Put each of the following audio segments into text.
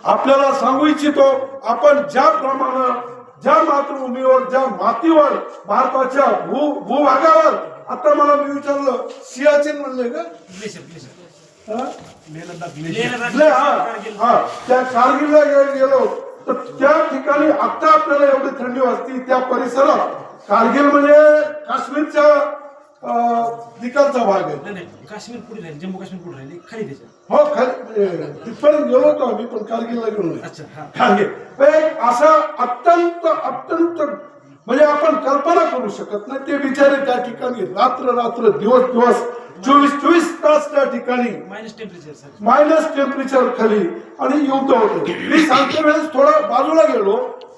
आपल्याला सांगू इच्छितो, आपण ज्याप्रमाणे ज्या मातृभूमीवर ज्या मातीवर भारताच्या भूभागावर, आता मला मी विचारलं सियाचीन म्हणले का, त्या कारगिलला गेलो तर त्या ठिकाणी आता आपल्याला एवढी थंडी वाजती त्या परिसरात. कारगिल म्हणजे काश्मीरच्या तिकडचा भाग आहे. काश्मीर पुढे राहील, जम्मू काश्मीर पुढे राहील, खाली त्याच्या हो खाली तिथपर्यंत गेलो होतो आम्ही, पण कारगिलला गेलो नाही. कारगिल असा अत्यंत अत्यंत म्हणजे आपण कल्पना करू शकत नाही. ते बिचारे त्या ठिकाणी रात्र रात्र दिवस दिवस 24 तास त्या ठिकाणी मायनस टेम्परेचर खाली आणि युद्ध होतं. मी सांगते वेळेस थोडा बाजूला गेलो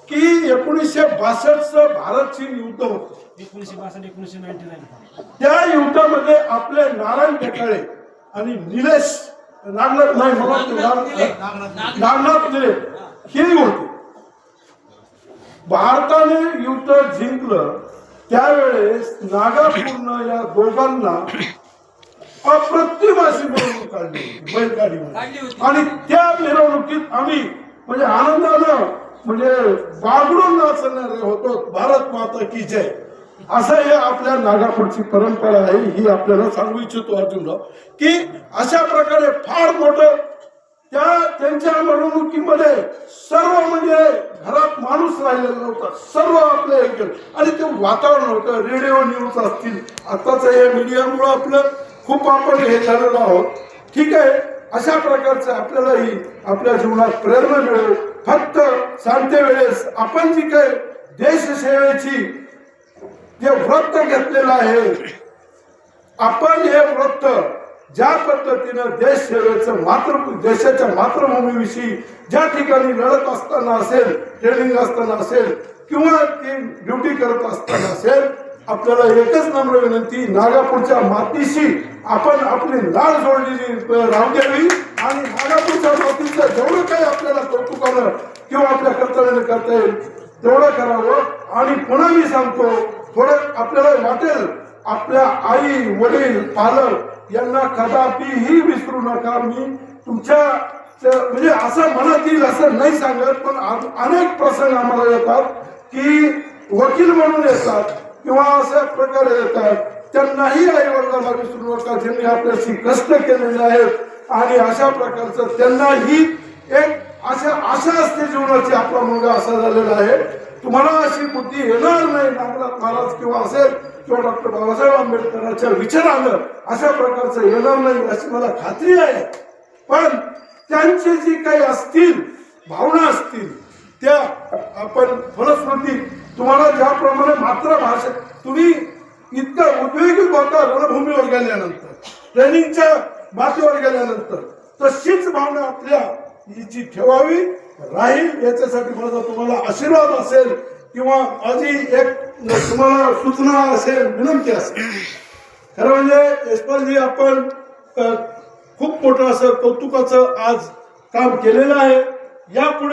की 1962 भारत चीन युद्ध होतं. 1962-1999 त्या युद्धामध्ये आपले नारायण ढेकाळे आणि निलेश नागनाथ निले हे होते. भारताने युद्ध जिंकलं त्यावेळेस नागापूरनं या दोघांना अप्रतिम अशी मिरवणूक काढली बैलगाडीमध्ये. आणि त्या मिरवणुकीत आम्ही म्हणजे आनंदानं म्हणजे बागडून नाचणारे होतो, भारत माता की जय, असं हे आपल्या नागापूरची परंपरा आहे. ही आपल्याला सांगू इच्छितो अर्जुनराव की अशा प्रकारे फार मोठं त्यांच्या मिरवणुकीमध्ये सर्व म्हणजे घरात माणूस राहिलेला नव्हता, सर्व आपले आणि ते वातावरण होतं. रेडिओ न्यूज असतील, आताच या मीडियामुळे आपलं खूप आपण हे झालेलो आहोत. ठीक आहे, अशा प्रकारचं आपल्यालाही आपल्या जीवनात प्रेरणा मिळेल. फक्त सांगते वेळेस आपण जी काय देशसेवेची जे व्रत घेतलेलं आहे, आपण हे व्रत ज्या पद्धतीनं देश सेवेचं देशाच्या मातृभूमीविषयी ज्या ठिकाणी लढत असताना असेल, ट्रेनिंग असताना असेल किंवा ती ड्युटी करत असताना असेल, आपल्याला एकच नम्र विनंती, नागापूरच्या मातीशी आपण आपली नाळ जोडलेली राहू द्यावी आणि नागापूरच्या मातीचं जेवढं काही आपल्याला कौतुकानं किंवा आपल्या कर्तव्याने करता येईल तेवढं करावं. आणि पुन्हा मी सांगतो, थोडं आपल्याला वाटेल, आपल्या आई वडील पालक यांना कदापिही विसरू नका. मी तुमच्या म्हणजे असं मनात येईल असं नाही सांगत, पण अनेक प्रसंग आम्हाला येतात की वकील म्हणून येतात किंवा अशा प्रकारे येतात, त्यांनाही आई वडिलांना विसरू नका ज्यांनी आपल्याशी कष्ट केलेले आहेत. आणि अशा प्रकारचं त्यांनाही एक आशा असते जीवनाची, आपला मुलगा असा झालेला आहे, तुम्हाला अशी बुद्धी येणार नाही, नागनाथ महाराज किंवा असेल किंवा डॉक्टर बाबासाहेब आंबेडकरांच्या विचारानं अशा प्रकारचं येणार नाही अशी मला खात्री आहे. पण त्यांचे जी काही असतील भावना असतील त्या आपण फलश्रुती तुम्हाला ज्याप्रमाणे मातृभाषा तुम्ही इतका उद्योगी होता रणभूमीवर गेल्यानंतर, ट्रेनिंगच्या मातीवर गेल्यानंतर, तशीच भावना आपल्या हिची ठेवावी राहील याच्यासाठी माझा तुम्हाला आशीर्वाद असेल किंवा माझी एक तुम्हाला सूचना असेल, विनंती असेल. खरं म्हणजे यशपालजी आपण खूप मोठं असं कौतुकाचं आज काम केलेलं आहे. यापुढे